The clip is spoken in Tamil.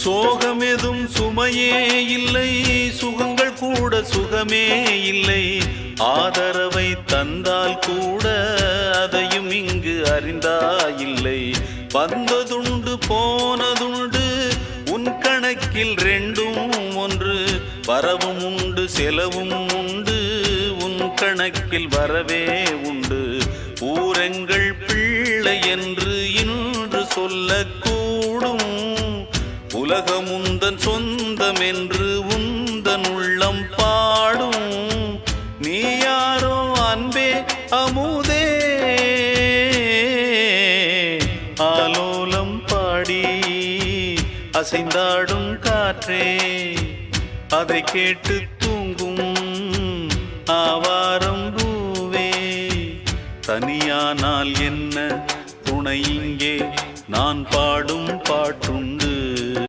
சோகமெதும் சுமையே இல்லை, சுகங்கள் கூட சுகமே இல்லை. ஆதரவை தந்தால் கூட அதையும் இங்கு அறிந்தாயில்லை. வந்ததுண்டு போனதுண்டு உன் கணக்கில் ரெண்டும் ஒன்று. வரவும் உண்டு செலவும் உண்டு, உன் கணக்கில் வரவே உண்டு. ஊரெங்கள் பிள்ளை என்று இன்று சொல்லக்கூடும். உலகம் உந்தன் சொந்தம் என்று உந்தன் உள்ளம் பாடும். நீ யாரோ அன்பே அமுதே, ஆலோலம் பாடி அசைந்தாடும் காற்றே, அதை கேட்டு தூங்கும் ஆவாரம் பூவே. தனியானால் என்ன துணை இங்கே, நான் பாடும்